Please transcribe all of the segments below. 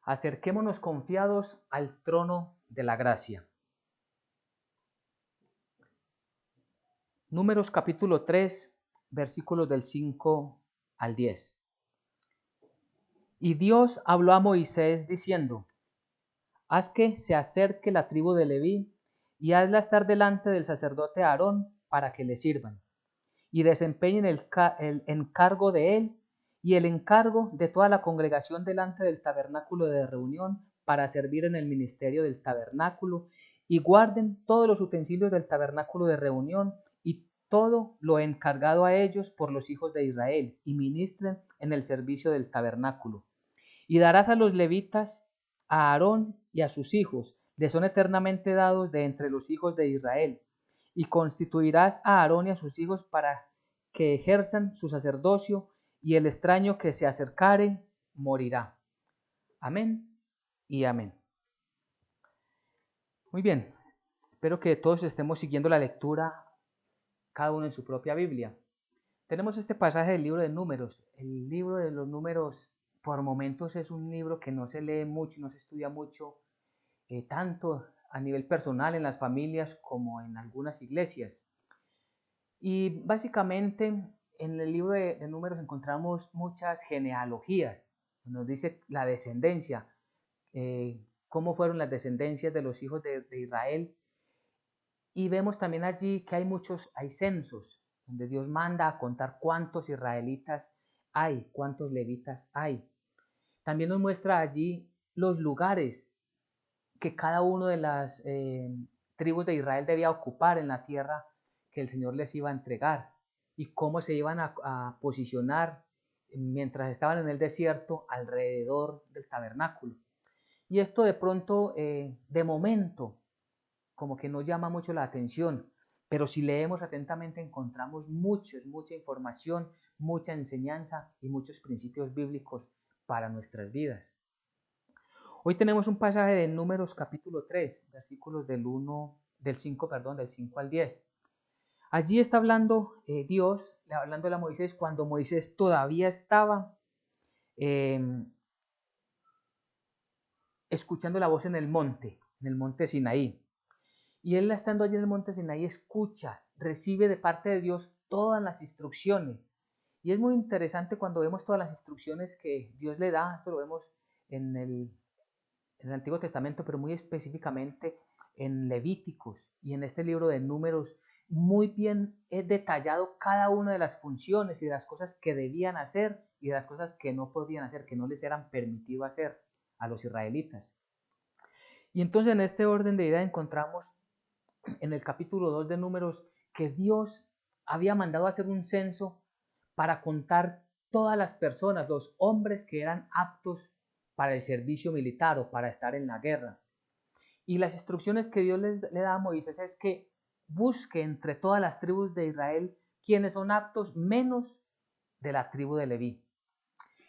Acerquémonos confiados al trono de la gracia. Números capítulo 3, versículos del 5 al 10. Y Dios habló a Moisés diciendo: haz que se acerque la tribu de Leví y hazla estar delante del sacerdote Aarón para que le sirvan y desempeñen el encargo de él y el encargo de toda la congregación delante del tabernáculo de reunión para servir en el ministerio del tabernáculo, y guarden todos los utensilios del tabernáculo de reunión y todo lo encargado a ellos por los hijos de Israel, y ministren en el servicio del tabernáculo. Y darás a los levitas, a Aarón y a sus hijos, les son eternamente dados de entre los hijos de Israel, y constituirás a Aarón y a sus hijos para que ejerzan su sacerdocio, y el extraño que se acercare morirá. Amén y amén. Muy bien, espero que todos estemos siguiendo la lectura, cada uno en su propia Biblia. Tenemos este pasaje del libro de Números. El libro de los Números por momentos es un libro que no se lee mucho, no se estudia mucho, tanto a nivel personal en las familias como en algunas iglesias. Y básicamente en el libro de Números encontramos muchas genealogías. Nos dice la descendencia, cómo fueron las descendencias de los hijos de Israel. Y vemos también allí que hay censos, donde Dios manda a contar cuántos israelitas hay, cuántos levitas hay. También nos muestra allí los lugares que cada uno de las tribus de Israel debía ocupar en la tierra que el Señor les iba a entregar, y cómo se iban a posicionar mientras estaban en el desierto alrededor del tabernáculo. Y esto de pronto, de momento, como que no llama mucho la atención, pero si leemos atentamente encontramos mucha información, mucha enseñanza y muchos principios bíblicos para nuestras vidas. Hoy tenemos un pasaje de Números capítulo 3, versículos del 5 al 10. Allí está hablando Dios, hablándole a Moisés cuando Moisés todavía estaba escuchando la voz en el monte Sinaí. Y él, estando allí en el monte Sinaí, escucha, recibe de parte de Dios todas las instrucciones. Y es muy interesante cuando vemos todas las instrucciones que Dios le da. Esto lo vemos en el Antiguo Testamento, pero muy específicamente en Levíticos y en este libro de Números. Muy bien es detallado cada una de las funciones y de las cosas que debían hacer y de las cosas que no podían hacer, que no les eran permitido hacer a los israelitas. Y entonces en este orden de idea encontramos en el capítulo 2 de Números que Dios había mandado hacer un censo para contar todas las personas, los hombres que eran aptos para el servicio militar o para estar en la guerra. Y las instrucciones que Dios le da a Moisés es que busque entre todas las tribus de Israel quienes son aptos menos de la tribu de Leví.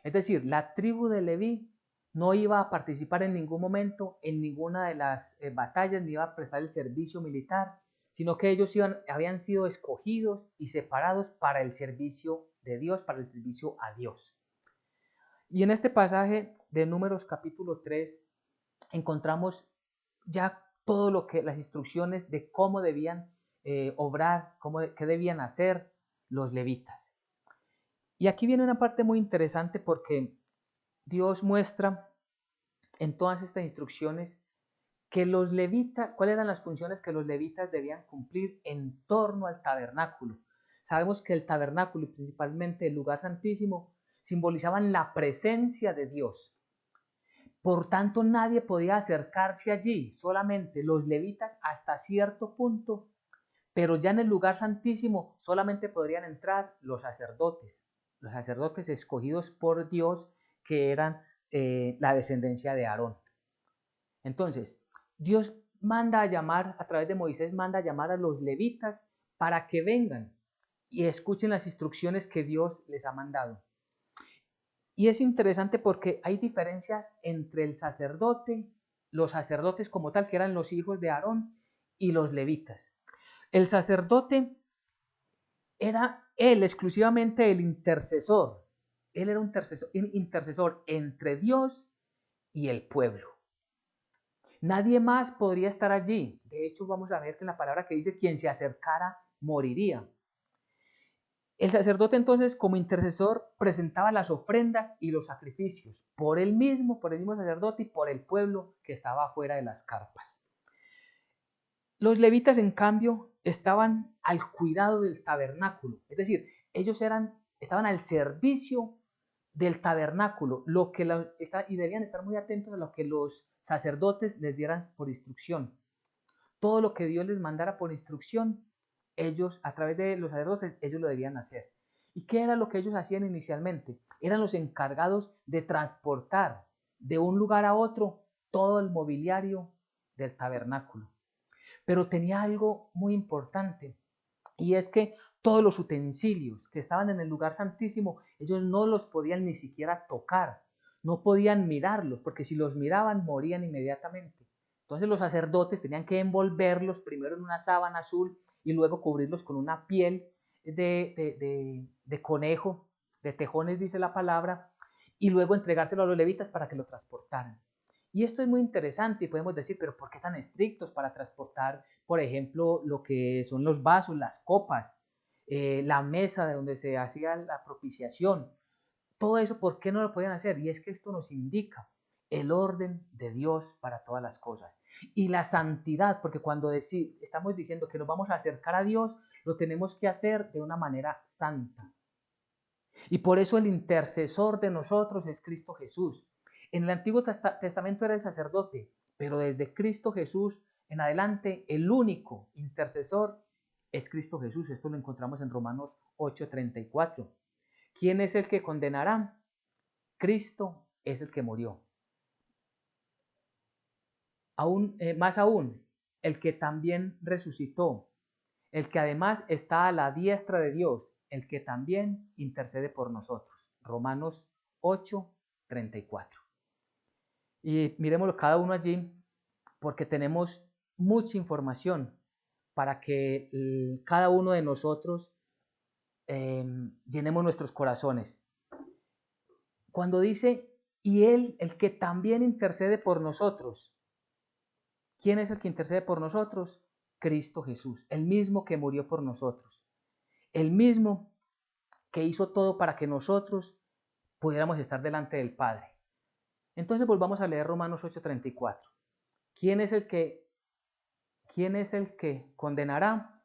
Es decir, la tribu de Leví no iba a participar en ningún momento en ninguna de las batallas, ni iba a prestar el servicio militar, sino que ellos habían sido escogidos y separados para el servicio de Dios, para el servicio a Dios. Y en este pasaje de Números capítulo 3 encontramos ya todo lo que las instrucciones de cómo debían obrar, qué debían hacer los levitas. Y aquí viene una parte muy interesante porque Dios muestra en todas estas instrucciones que los levitas, cuáles eran las funciones que los levitas debían cumplir en torno al tabernáculo. Sabemos que el tabernáculo y principalmente el lugar santísimo simbolizaban la presencia de Dios. Por tanto, nadie podía acercarse allí, solamente los levitas hasta cierto punto, pero ya en el lugar santísimo solamente podrían entrar los sacerdotes escogidos por Dios, que eran la descendencia de Aarón. Entonces, Dios manda a llamar, a través de Moisés, manda a llamar a los levitas para que vengan y escuchen las instrucciones que Dios les ha mandado. Y es interesante porque hay diferencias entre el sacerdote, los sacerdotes como tal, que eran los hijos de Aarón, y los levitas. El sacerdote era él exclusivamente el intercesor. Él era un intercesor entre Dios y el pueblo. Nadie más podría estar allí. De hecho, vamos a ver que en la palabra que dice, quien se acercara moriría. El sacerdote entonces, como intercesor, presentaba las ofrendas y los sacrificios por el mismo sacerdote y por el pueblo que estaba afuera de las carpas. Los levitas, en cambio, estaban al cuidado del tabernáculo, es decir, ellos estaban al servicio del tabernáculo, y debían estar muy atentos a lo que los sacerdotes les dieran por instrucción. Todo lo que Dios les mandara por instrucción, ellos, a través de los sacerdotes, ellos lo debían hacer. ¿Y qué era lo que ellos hacían inicialmente? Eran los encargados de transportar de un lugar a otro todo el mobiliario del tabernáculo. Pero tenía algo muy importante, y es que todos los utensilios que estaban en el lugar santísimo, ellos no los podían ni siquiera tocar, no podían mirarlos, porque si los miraban morían inmediatamente. Entonces los sacerdotes tenían que envolverlos primero en una sábana azul y luego cubrirlos con una piel de conejo, de tejones dice la palabra, y luego entregárselo a los levitas para que lo transportaran. Y esto es muy interesante y podemos decir, pero ¿por qué tan estrictos para transportar, por ejemplo, lo que son los vasos, las copas, la mesa de donde se hacía la propiciación? Todo eso, ¿por qué no lo podían hacer? Y es que esto nos indica el orden de Dios para todas las cosas. Y la santidad, porque cuando estamos diciendo que nos vamos a acercar a Dios, lo tenemos que hacer de una manera santa. Y por eso el intercesor de nosotros es Cristo Jesús. En el Antiguo Testamento era el sacerdote, pero desde Cristo Jesús en adelante el único intercesor es Cristo Jesús. Esto lo encontramos en Romanos 8:34. ¿Quién es el que condenará? Cristo es el que murió. Más aún, el que también resucitó, el que además está a la diestra de Dios, el que también intercede por nosotros. Romanos 8:34. Y miremoslo cada uno allí, porque tenemos mucha información para que cada uno de nosotros llenemos nuestros corazones. Cuando dice, y Él, el que también intercede por nosotros. ¿Quién es el que intercede por nosotros? Cristo Jesús, el mismo que murió por nosotros, el mismo que hizo todo para que nosotros pudiéramos estar delante del Padre. Entonces volvamos a leer Romanos 8:34. ¿Quién es el que condenará?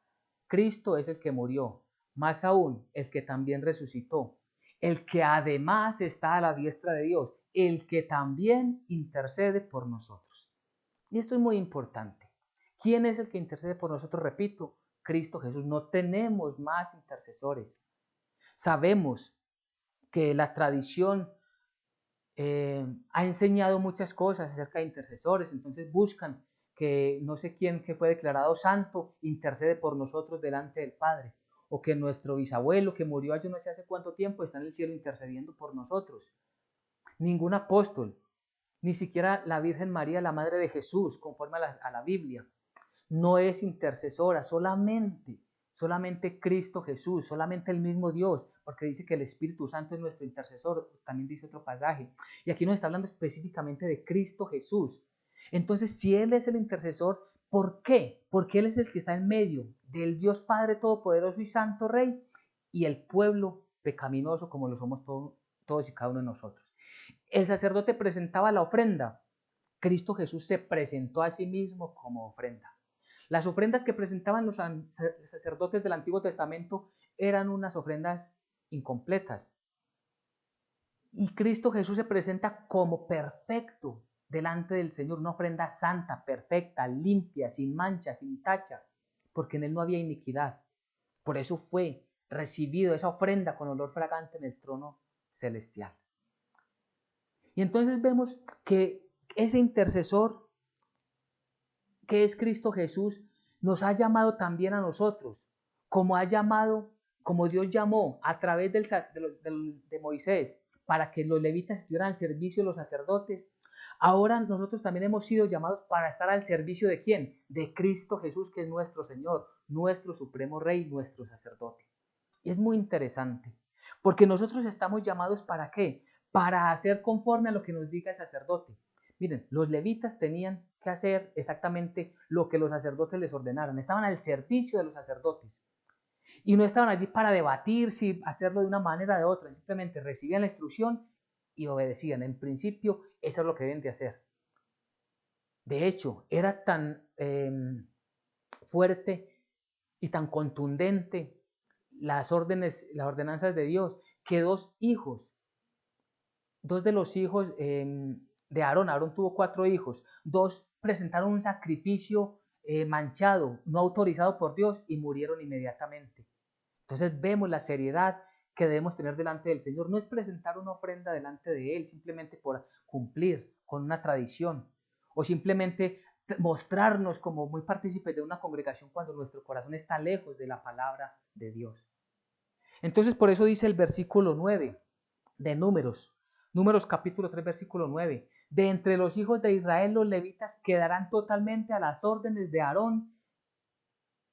Cristo es el que murió, más aún el que también resucitó, el que además está a la diestra de Dios, el que también intercede por nosotros. Y esto es muy importante. ¿Quién es el que intercede por nosotros? Repito, Cristo Jesús. No tenemos más intercesores. Sabemos que la tradición ha enseñado muchas cosas acerca de intercesores, entonces buscan que no sé quién que fue declarado santo intercede por nosotros delante del Padre, o que nuestro bisabuelo que murió yo no sé hace cuánto tiempo está en el cielo intercediendo por nosotros. Ningún apóstol, ni siquiera la Virgen María, la Madre de Jesús, conforme a la Biblia, no es intercesora, solamente Cristo Jesús, solamente el mismo Dios, porque dice que el Espíritu Santo es nuestro intercesor, también dice otro pasaje. Y aquí nos está hablando específicamente de Cristo Jesús. Entonces, si Él es el intercesor, ¿por qué? Porque Él es el que está en medio del Dios Padre Todopoderoso y Santo Rey y el pueblo pecaminoso como lo somos todos y cada uno de nosotros. El sacerdote presentaba la ofrenda. Cristo Jesús se presentó a sí mismo como ofrenda. Las ofrendas que presentaban los sacerdotes del Antiguo Testamento eran unas ofrendas incompletas. Y Cristo Jesús se presenta como perfecto delante del Señor, una ofrenda santa, perfecta, limpia, sin mancha, sin tacha, porque en Él no había iniquidad. Por eso fue recibido esa ofrenda con olor fragante en el trono celestial. Y entonces vemos que ese intercesor que es Cristo Jesús, nos ha llamado también a nosotros, como Dios llamó a través de Moisés, para que los levitas estuvieran al servicio de los sacerdotes. Ahora nosotros también hemos sido llamados para estar al servicio ¿de quién? De Cristo Jesús, que es nuestro Señor, nuestro supremo Rey, nuestro sacerdote. Y es muy interesante, porque nosotros estamos llamados ¿para qué? Para hacer conforme a lo que nos diga el sacerdote. Miren, los levitas tenían que hacer exactamente lo que los sacerdotes les ordenaran. Estaban al servicio de los sacerdotes. Y no estaban allí para debatir si hacerlo de una manera o de otra. Simplemente recibían la instrucción y obedecían. En principio, eso es lo que deben de hacer. De hecho, era tan fuerte y tan contundente las ordenanzas de Dios, que dos de los hijos de Aarón tuvo 4 hijos, 2 presentaron un sacrificio manchado, no autorizado por Dios, y murieron inmediatamente. Entonces vemos la seriedad que debemos tener delante del Señor. No es presentar una ofrenda delante de Él simplemente por cumplir con una tradición o simplemente mostrarnos como muy partícipes de una congregación cuando nuestro corazón está lejos de la palabra de Dios. Entonces por eso dice el versículo 9 de Números capítulo 3 versículo 9: de entre los hijos de Israel los levitas quedarán totalmente a las órdenes de Aarón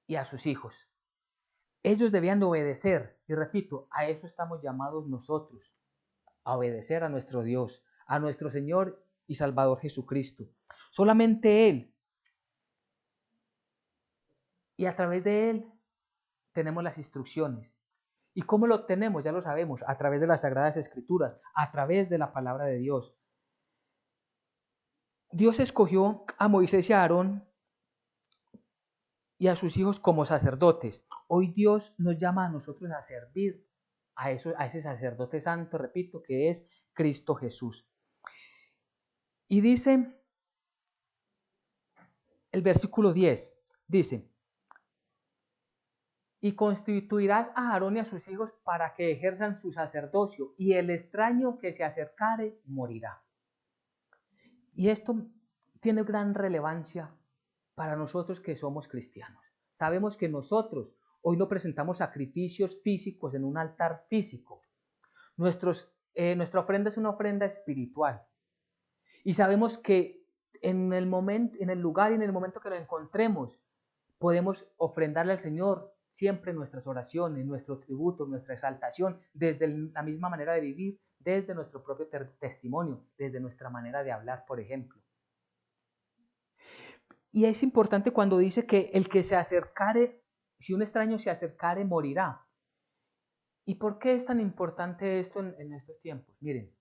y a sus hijos. Ellos debían de obedecer, y repito, a eso estamos llamados nosotros, a obedecer a nuestro Dios, a nuestro Señor y Salvador Jesucristo. Solamente Él, y a través de Él tenemos las instrucciones. ¿Y cómo lo obtenemos? Ya lo sabemos, a través de las Sagradas Escrituras, a través de la palabra de Dios. Dios escogió a Moisés y a Aarón y a sus hijos como sacerdotes. Hoy Dios nos llama a nosotros a servir a ese sacerdote santo, repito, que es Cristo Jesús. Y dice el versículo 10, dice: y constituirás a Aarón y a sus hijos para que ejerzan su sacerdocio, y el extraño que se acercare morirá. Y esto tiene gran relevancia para nosotros que somos cristianos. Sabemos que nosotros hoy no presentamos sacrificios físicos en un altar físico. Nuestra ofrenda es una ofrenda espiritual. Y sabemos que en el lugar y en el momento que lo encontremos, podemos ofrendarle al Señor siempre nuestras oraciones, nuestro tributo, nuestra exaltación, desde la misma manera de vivir, desde nuestro propio testimonio, desde nuestra manera de hablar, por ejemplo. Y es importante cuando dice que el que se acercare, si un extraño se acercare, morirá. ¿Y por qué es tan importante esto en estos tiempos? Miren,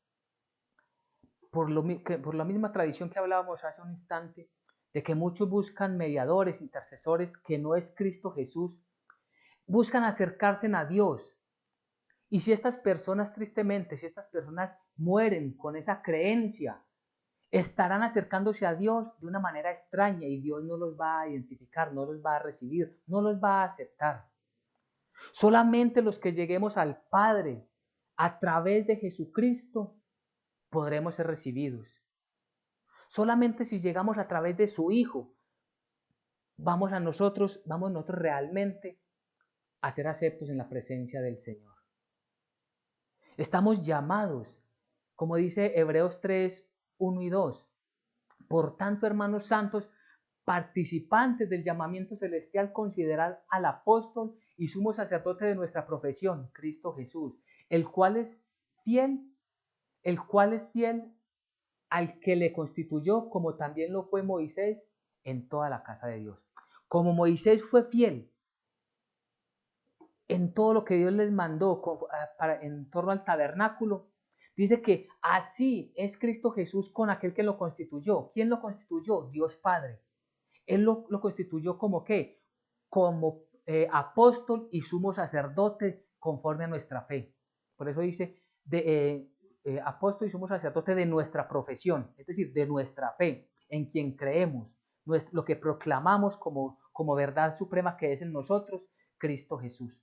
por la misma tradición que hablábamos hace un instante, de que muchos buscan mediadores, intercesores, que no es Cristo Jesús, buscan acercarse a Dios. Y si estas personas, tristemente, si estas personas mueren con esa creencia, estarán acercándose a Dios de una manera extraña y Dios no los va a identificar, no los va a recibir, no los va a aceptar. Solamente los que lleguemos al Padre a través de Jesucristo podremos ser recibidos. Solamente si llegamos a través de su Hijo, vamos nosotros realmente a ser aceptos en la presencia del Señor. Estamos llamados, como dice Hebreos 3, 1 y 2. Por tanto, hermanos santos, participantes del llamamiento celestial, considerad al apóstol y sumo sacerdote de nuestra profesión, Cristo Jesús, el cual es fiel al que le constituyó, como también lo fue Moisés en toda la casa de Dios. Como Moisés fue fiel en todo lo que Dios les mandó en torno al tabernáculo, dice que así es Cristo Jesús con aquel que lo constituyó. ¿Quién lo constituyó? Dios Padre. Él lo constituyó como ¿qué? Como apóstol y sumo sacerdote conforme a nuestra fe. Por eso dice apóstol y sumo sacerdote de nuestra profesión, es decir, de nuestra fe, en quien creemos, lo que proclamamos como verdad suprema que es en nosotros, Cristo Jesús.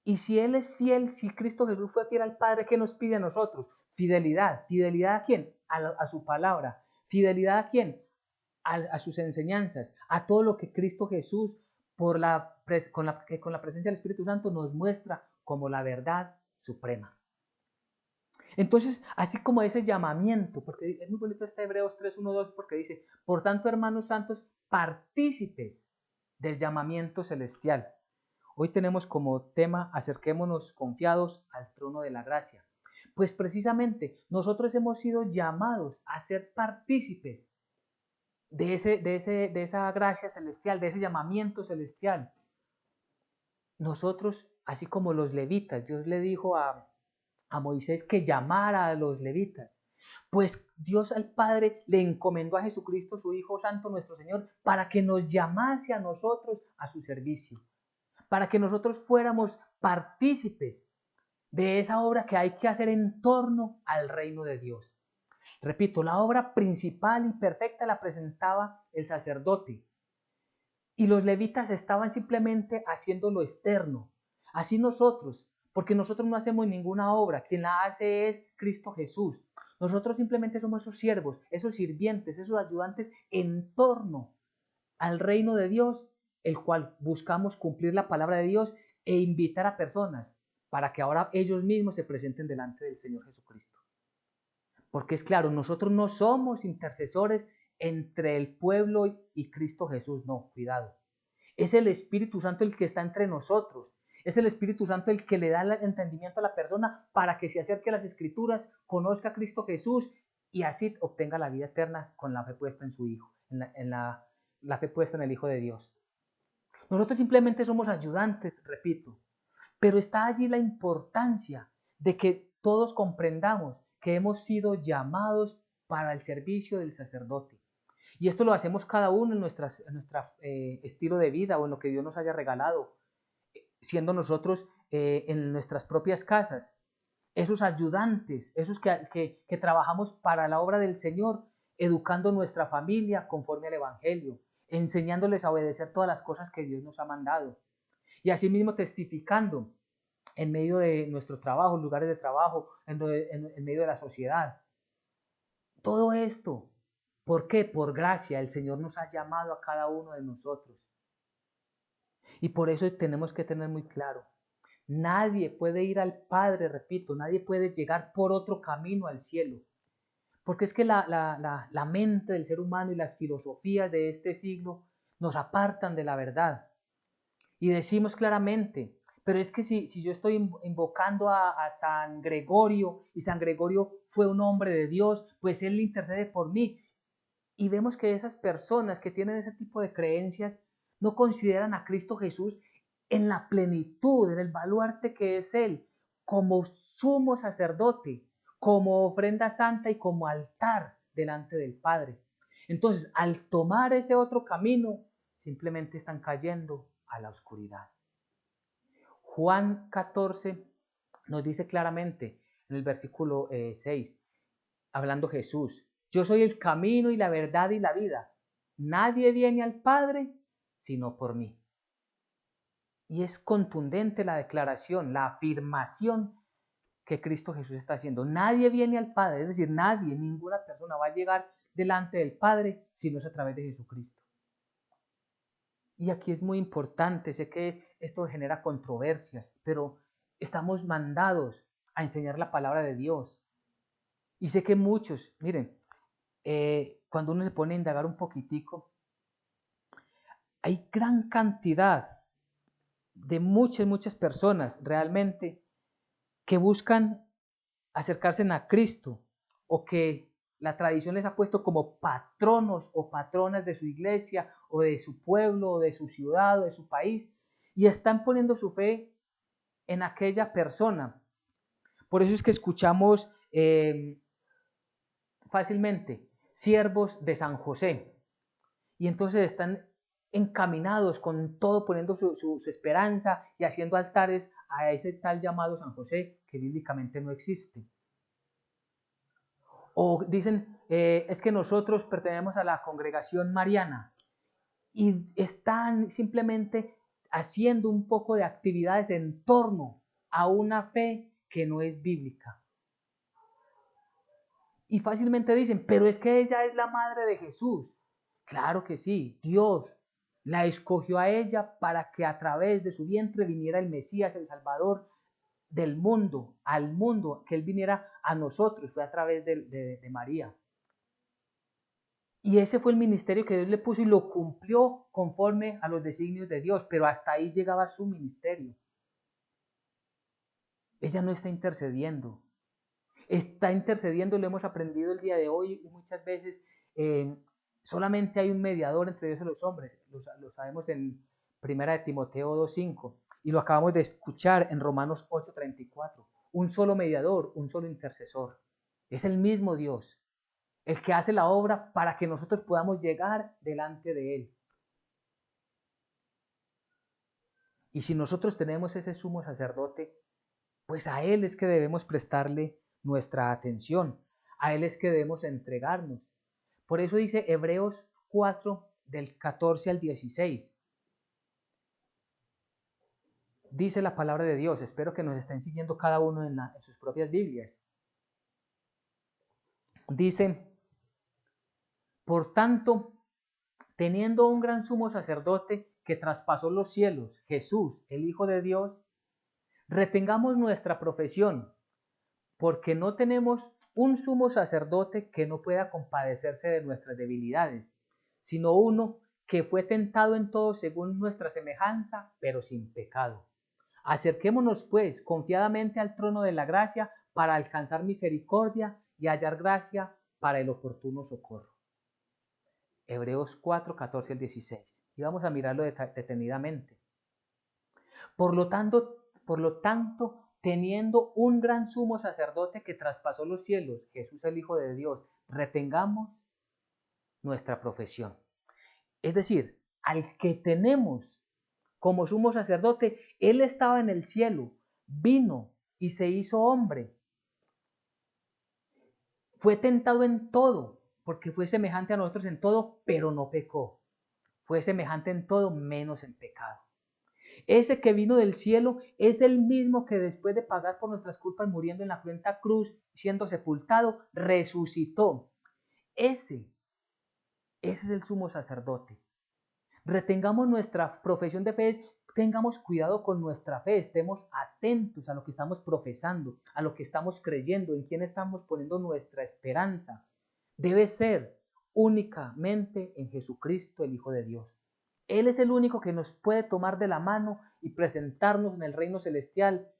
Y si Él es fiel, si Cristo Jesús fue fiel al Padre, ¿qué nos pide a nosotros? Fidelidad. ¿Fidelidad a quién? A su palabra. ¿Fidelidad a quién? A sus enseñanzas, a todo lo que Cristo Jesús, con la presencia del Espíritu Santo, nos muestra como la verdad suprema. Entonces, así como ese llamamiento, porque es muy bonito este Hebreos 3, 1, 2, porque dice: por tanto, hermanos santos, partícipes del llamamiento celestial. Hoy tenemos como tema: acerquémonos confiados al trono de la gracia. Pues precisamente nosotros hemos sido llamados a ser partícipes de esa gracia celestial, de ese llamamiento celestial. Nosotros, así como los levitas, Dios le dijo a Moisés que llamara a los levitas. Pues Dios al Padre le encomendó a Jesucristo, su Hijo Santo, nuestro Señor, para que nos llamase a nosotros a su servicio, para que nosotros fuéramos partícipes de esa obra que hay que hacer en torno al reino de Dios. Repito, la obra principal y perfecta la presentaba el sacerdote, y los levitas estaban simplemente haciendo lo externo. Así nosotros, porque nosotros no hacemos ninguna obra, quien la hace es Cristo Jesús. Nosotros simplemente somos esos siervos, esos sirvientes, esos ayudantes en torno al reino de Dios, el cual buscamos cumplir la palabra de Dios e invitar a personas para que ahora ellos mismos se presenten delante del Señor Jesucristo. Porque es claro, nosotros no somos intercesores entre el pueblo y Cristo Jesús, no, cuidado. Es el Espíritu Santo el que está entre nosotros. Es el Espíritu Santo el que le da el entendimiento a la persona para que se acerque a las Escrituras, conozca a Cristo Jesús y así obtenga la vida eterna con la fe puesta en su Hijo, la fe puesta en el Hijo de Dios. Nosotros simplemente somos ayudantes, repito, pero está allí la importancia de que todos comprendamos que hemos sido llamados para el servicio del sacerdote. Y esto lo hacemos cada uno en nuestro estilo de vida o en lo que Dios nos haya regalado, siendo nosotros en nuestras propias casas, esos ayudantes, esos que trabajamos para la obra del Señor, educando nuestra familia conforme al Evangelio, enseñándoles a obedecer todas las cosas que Dios nos ha mandado. Y asimismo testificando en medio de nuestros trabajos, lugares de trabajo, en medio de la sociedad. Todo esto, ¿por qué? Por gracia, el Señor nos ha llamado a cada uno de nosotros. Y por eso tenemos que tener muy claro, nadie puede ir al Padre, repito, nadie puede llegar por otro camino al cielo. Porque es que la mente del ser humano y las filosofías de este siglo nos apartan de la verdad. Y decimos claramente, pero es que si yo estoy invocando a San Gregorio y San Gregorio fue un hombre de Dios, pues él intercede por mí. Y vemos que esas personas que tienen ese tipo de creencias no consideran a Cristo Jesús en la plenitud, en el baluarte que es Él, como sumo sacerdote, como ofrenda santa y como altar delante del Padre. Entonces, al tomar ese otro camino, simplemente están cayendo a la oscuridad. Juan 14 nos dice claramente en el versículo 6, hablando Jesús, yo soy el camino y la verdad y la vida. Nadie viene al Padre sino por mí. Y es contundente la declaración, la afirmación que Cristo Jesús está haciendo. Nadie viene al Padre, es decir, nadie, ninguna persona va a llegar delante del Padre si no es a través de Jesucristo. Y aquí es muy importante, sé que esto genera controversias, pero estamos mandados a enseñar la palabra de Dios. Y sé que muchos, miren, cuando uno se pone a indagar un poquitico, hay gran cantidad de muchas personas realmente que buscan acercarse a Cristo o que la tradición les ha puesto como patronos o patronas de su iglesia o de su pueblo o de su ciudad o de su país y están poniendo su fe en aquella persona. Por eso es que escuchamos fácilmente siervos de San José y entonces están encaminados con todo, poniendo su esperanza y haciendo altares a ese tal llamado San José que bíblicamente no existe. O dicen, es que nosotros pertenecemos a la congregación mariana y están simplemente haciendo un poco de actividades en torno a una fe que no es bíblica. Y fácilmente dicen, pero es que ella es la madre de Jesús. Claro que sí, Dios la escogió a ella para que a través de su vientre viniera el Mesías, el Salvador del mundo, al mundo, que Él viniera a nosotros, fue a través de María. Y ese fue el ministerio que Dios le puso y lo cumplió conforme a los designios de Dios, pero hasta ahí llegaba su ministerio. Ella no está intercediendo, está intercediendo, lo hemos aprendido el día de hoy y muchas veces solamente hay un mediador entre Dios y los hombres, lo sabemos en 1 Timoteo 2:5 y lo acabamos de escuchar en Romanos 8:34, un solo mediador, un solo intercesor, es el mismo Dios, el que hace la obra para que nosotros podamos llegar delante de Él. Y si nosotros tenemos ese sumo sacerdote, pues a Él es que debemos prestarle nuestra atención, a Él es que debemos entregarnos. Por eso dice Hebreos 4, del 14 al 16. Dice la palabra de Dios, espero que nos estén siguiendo cada uno en sus propias Biblias. Dice, por tanto, teniendo un gran sumo sacerdote que traspasó los cielos, Jesús, el Hijo de Dios, retengamos nuestra profesión, porque no tenemos un sumo sacerdote que no pueda compadecerse de nuestras debilidades, sino uno que fue tentado en todo según nuestra semejanza, pero sin pecado. Acerquémonos, pues, confiadamente al trono de la gracia para alcanzar misericordia y hallar gracia para el oportuno socorro. Hebreos 4, 14 al 16. Y vamos a mirarlo detenidamente. Por lo tanto, teniendo un gran sumo sacerdote que traspasó los cielos, Jesús el Hijo de Dios, retengamos nuestra profesión. Es decir, al que tenemos como sumo sacerdote, Él estaba en el cielo, vino y se hizo hombre. Fue tentado en todo, porque fue semejante a nosotros en todo, pero no pecó. Fue semejante en todo, menos en pecado. Ese que vino del cielo es el mismo que después de pagar por nuestras culpas, muriendo en la cruenta cruz, siendo sepultado, resucitó. Ese es el sumo sacerdote. Retengamos nuestra profesión de fe, tengamos cuidado con nuestra fe, estemos atentos a lo que estamos profesando, a lo que estamos creyendo, en quién estamos poniendo nuestra esperanza. Debe ser únicamente en Jesucristo, el Hijo de Dios. Él es el único que nos puede tomar de la mano y presentarnos en el reino celestial.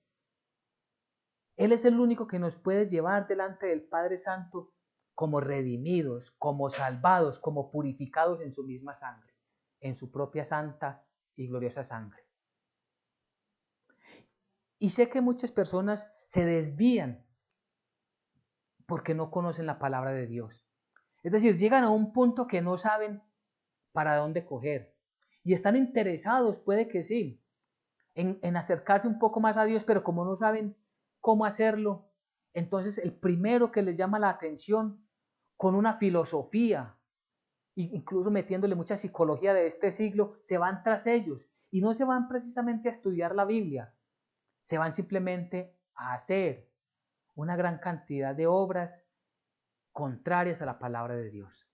Él es el único que nos puede llevar delante del Padre Santo como redimidos, como salvados, como purificados en su misma sangre, en su propia santa y gloriosa sangre. Y sé que muchas personas se desvían porque no conocen la palabra de Dios. Es decir, llegan a un punto que no saben para dónde coger. Y están interesados, puede que sí, en acercarse un poco más a Dios, pero como no saben cómo hacerlo, entonces el primero que les llama la atención con una filosofía, incluso metiéndole mucha psicología de este siglo, se van tras ellos y no se van precisamente a estudiar la Biblia, se van simplemente a hacer una gran cantidad de obras contrarias a la palabra de Dios.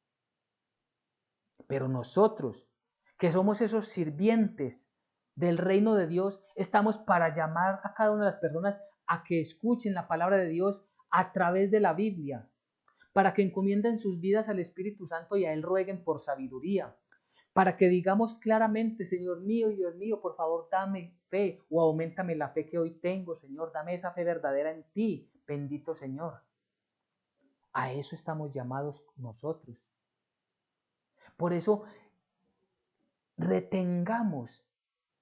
Pero nosotros, que somos esos sirvientes del reino de Dios, estamos para llamar a cada una de las personas a que escuchen la palabra de Dios a través de la Biblia, para que encomienden sus vidas al Espíritu Santo y a Él rueguen por sabiduría, para que digamos claramente, Señor mío y Dios mío, por favor dame fe o auméntame la fe que hoy tengo, Señor, dame esa fe verdadera en ti, bendito Señor. A eso estamos llamados nosotros. Por eso retengamos,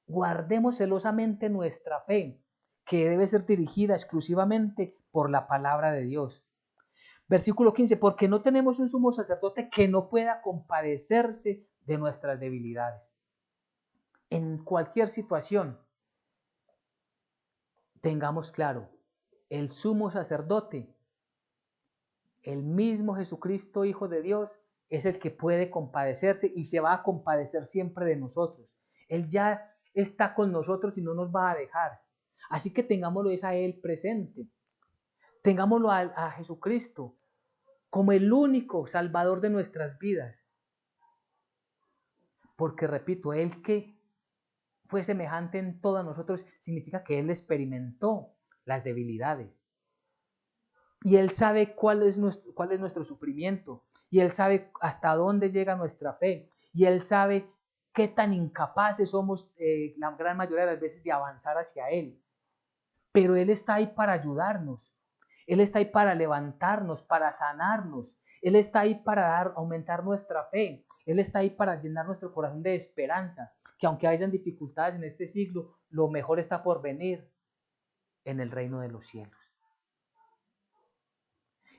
guardemos celosamente nuestra fe, que debe ser dirigida exclusivamente por la palabra de Dios. Versículo 15, porque no tenemos un sumo sacerdote que no pueda compadecerse de nuestras debilidades. En cualquier situación, tengamos claro, el sumo sacerdote, el mismo Jesucristo, Hijo de Dios, es el que puede compadecerse y se va a compadecer siempre de nosotros. Él ya está con nosotros y no nos va a dejar. Así que tengámoslo a Él presente. Tengámoslo a Jesucristo como el único Salvador de nuestras vidas. Porque, repito, Él que fue semejante en todos nosotros significa que Él experimentó las debilidades. Y Él sabe cuál es nuestro sufrimiento. Y Él sabe hasta dónde llega nuestra fe. Y Él sabe qué tan incapaces somos la gran mayoría de las veces de avanzar hacia Él. Pero Él está ahí para ayudarnos. Él está ahí para levantarnos, para sanarnos. Él está ahí para aumentar nuestra fe. Él está ahí para llenar nuestro corazón de esperanza. Que aunque hayan dificultades en este siglo, lo mejor está por venir en el reino de los cielos.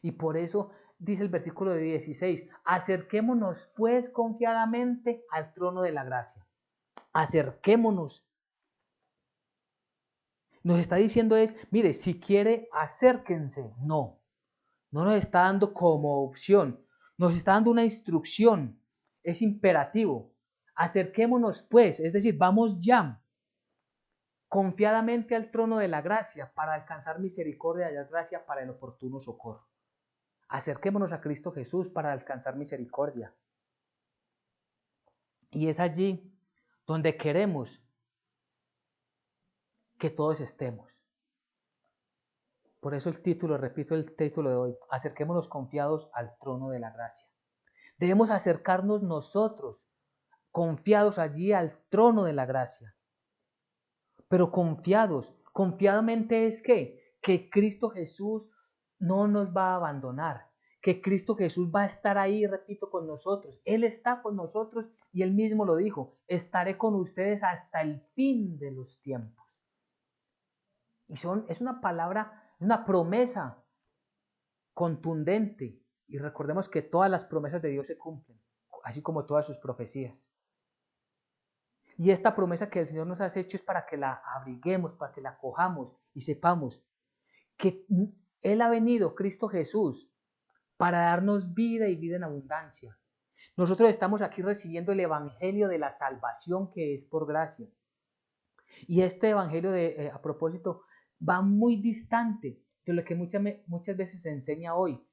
Y por eso dice el versículo 16, acerquémonos pues confiadamente al trono de la gracia. Acerquémonos. Nos está diciendo es, mire, si quiere, acérquense. No nos está dando como opción, nos está dando una instrucción, es imperativo. Acerquémonos pues, es decir, vamos ya confiadamente al trono de la gracia para alcanzar misericordia y hallar gracia para el oportuno socorro. Acerquémonos a Cristo Jesús para alcanzar misericordia. Y es allí donde queremos que todos estemos. Por eso el título, repito el título de hoy, acerquémonos confiados al trono de la gracia. Debemos acercarnos nosotros, confiados allí al trono de la gracia. Pero confiadamente es que Cristo Jesús no nos va a abandonar, que Cristo Jesús va a estar ahí, repito, con nosotros. Él está con nosotros y Él mismo lo dijo, estaré con ustedes hasta el fin de los tiempos. Y es una palabra, una promesa contundente. Y recordemos que todas las promesas de Dios se cumplen, así como todas sus profecías. Y esta promesa que el Señor nos ha hecho es para que la abriguemos, para que la cojamos y sepamos que Él ha venido, Cristo Jesús, para darnos vida y vida en abundancia. Nosotros estamos aquí recibiendo el evangelio de la salvación que es por gracia. Y este evangelio, a propósito, va muy distante de lo que muchas veces se enseña hoy,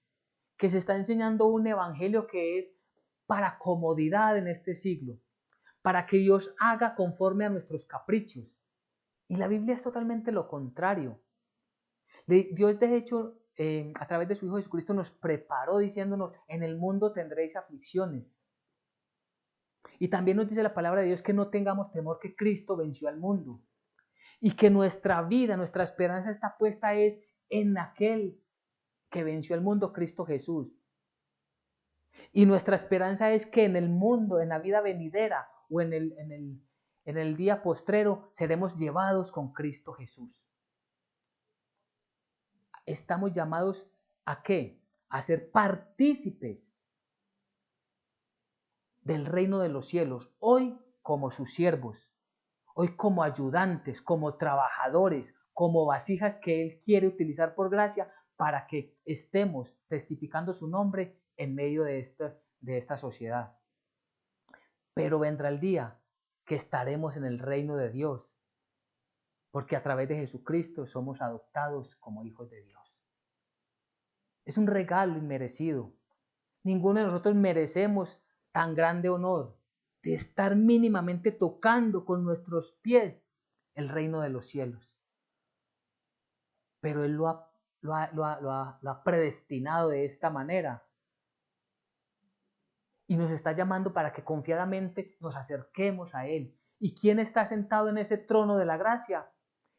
que se está enseñando un evangelio que es para comodidad en este siglo, para que Dios haga conforme a nuestros caprichos. Y la Biblia es totalmente lo contrario. Dios, de hecho, a través de su Hijo Jesucristo nos preparó diciéndonos, en el mundo tendréis aflicciones. Y también nos dice la palabra de Dios que no tengamos temor, que Cristo venció al mundo. Y que nuestra vida, nuestra esperanza está puesta es en aquel que venció al mundo, Cristo Jesús. Y nuestra esperanza es que en el mundo, en la vida venidera o en el día postrero, seremos llevados con Cristo Jesús. Estamos llamados ¿a qué? A ser partícipes del reino de los cielos, hoy como sus siervos, hoy como ayudantes, como trabajadores, como vasijas que Él quiere utilizar por gracia para que estemos testificando su nombre en medio de esta sociedad. Pero vendrá el día que estaremos en el reino de Dios, porque a través de Jesucristo somos adoptados como hijos de Dios. Es un regalo inmerecido. Ninguno de nosotros merecemos tan grande honor de estar mínimamente tocando con nuestros pies el reino de los cielos. Pero Él lo ha predestinado de esta manera. Y nos está llamando para que confiadamente nos acerquemos a Él. ¿Y quién está sentado en ese trono de la gracia?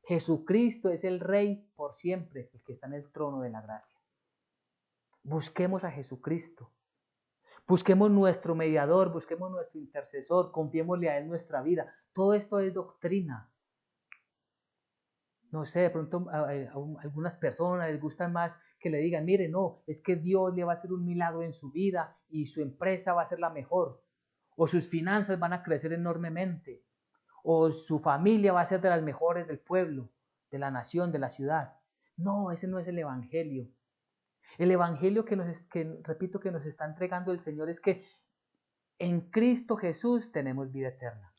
Jesucristo es el Rey por siempre, el que está en el trono de la gracia. Busquemos a Jesucristo. Busquemos nuestro mediador, busquemos nuestro intercesor, confiémosle a Él nuestra vida. Todo esto es doctrina. No sé, de pronto a algunas personas les gusta más que le digan, mire, no, es que Dios le va a hacer un milagro en su vida y su empresa va a ser la mejor, o sus finanzas van a crecer enormemente, o su familia va a ser de las mejores del pueblo, de la nación, de la ciudad. No, ese no es el evangelio. El evangelio repito, que nos está entregando el Señor es que en Cristo Jesús tenemos vida eterna.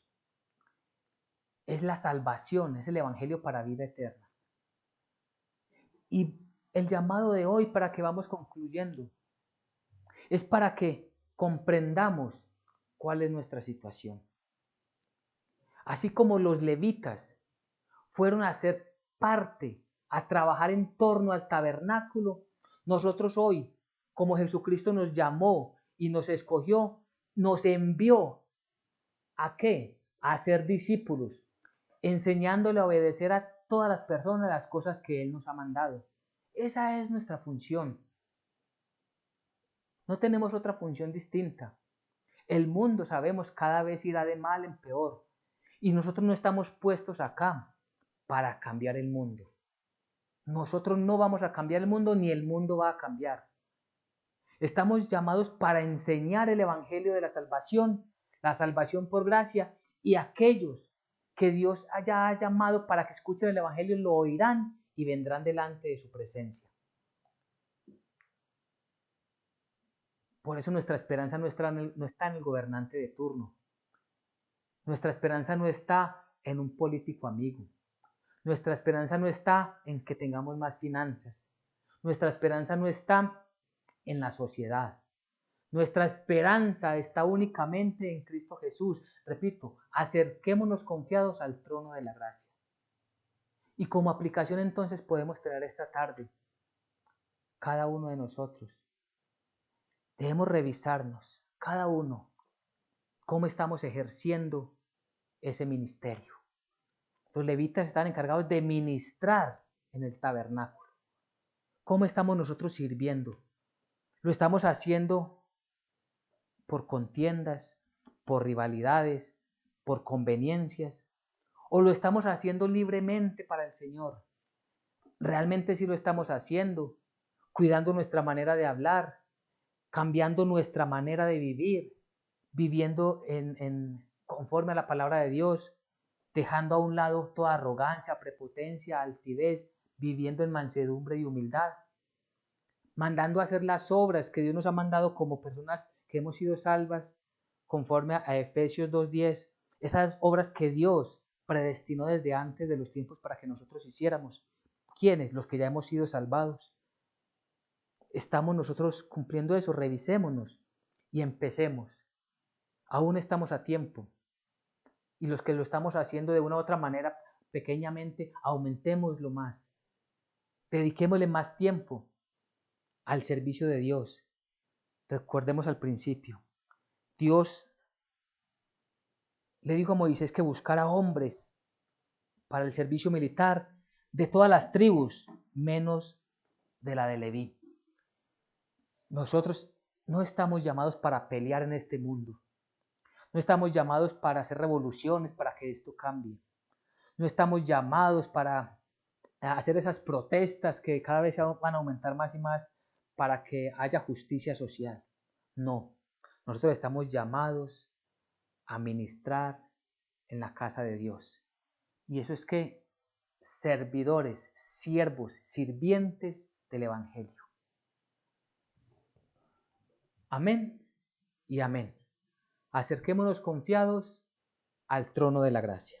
Es la salvación, es el evangelio para vida eterna. Y el llamado de hoy, para que vamos concluyendo, es para que comprendamos cuál es nuestra situación. Así como los levitas fueron a ser parte, a trabajar en torno al tabernáculo, nosotros hoy, como Jesucristo nos llamó y nos escogió, nos envió ¿a qué? A ser discípulos, enseñándole a obedecer a todas las personas las cosas que Él nos ha mandado. Esa es nuestra función. No tenemos otra función distinta. El mundo, sabemos, cada vez irá de mal en peor. Y nosotros no estamos puestos acá para cambiar el mundo. Nosotros no vamos a cambiar el mundo, ni el mundo va a cambiar. Estamos llamados para enseñar el evangelio de la salvación por gracia, y aquellos que Dios haya llamado para que escuchen el evangelio lo oirán y vendrán delante de su presencia. Por eso nuestra esperanza no está en el gobernante de turno. Nuestra esperanza no está en un político amigo. Nuestra esperanza no está en que tengamos más finanzas. Nuestra esperanza no está en la sociedad. Nuestra esperanza está únicamente en Cristo Jesús. Repito, acerquémonos confiados al trono de la gracia. Y como aplicación entonces podemos tener esta tarde, cada uno de nosotros, debemos revisarnos, cada uno, cómo estamos ejerciendo ese ministerio. Los levitas están encargados de ministrar en el tabernáculo. ¿Cómo estamos nosotros sirviendo? ¿Lo estamos haciendo por contiendas, por rivalidades, por conveniencias? ¿O lo estamos haciendo libremente para el Señor? ¿Realmente sí lo estamos haciendo? Cuidando nuestra manera de hablar, cambiando nuestra manera de vivir, viviendo conforme a la palabra de Dios, dejando a un lado toda arrogancia, prepotencia, altivez, viviendo en mansedumbre y humildad, mandando a hacer las obras que Dios nos ha mandado como personas que hemos sido salvas, conforme a Efesios 2:10, esas obras que Dios predestinó desde antes de los tiempos para que nosotros hiciéramos. ¿Quiénes? Los que ya hemos sido salvados. ¿Estamos nosotros cumpliendo eso? Revisémonos y empecemos. Aún estamos a tiempo. Y los que lo estamos haciendo de una u otra manera, pequeñamente, aumentémoslo más. Dediquémosle más tiempo al servicio de Dios. Recordemos al principio, Dios le dijo a Moisés que buscara hombres para el servicio militar de todas las tribus, menos de la de Leví. Nosotros no estamos llamados para pelear en este mundo. No estamos llamados para hacer revoluciones, para que esto cambie. No estamos llamados para hacer esas protestas que cada vez van a aumentar más y más para que haya justicia social. No, nosotros estamos llamados a ministrar en la casa de Dios. Y eso es que servidores, siervos, sirvientes del Evangelio. Amén y amén. Acerquémonos confiados al trono de la gracia.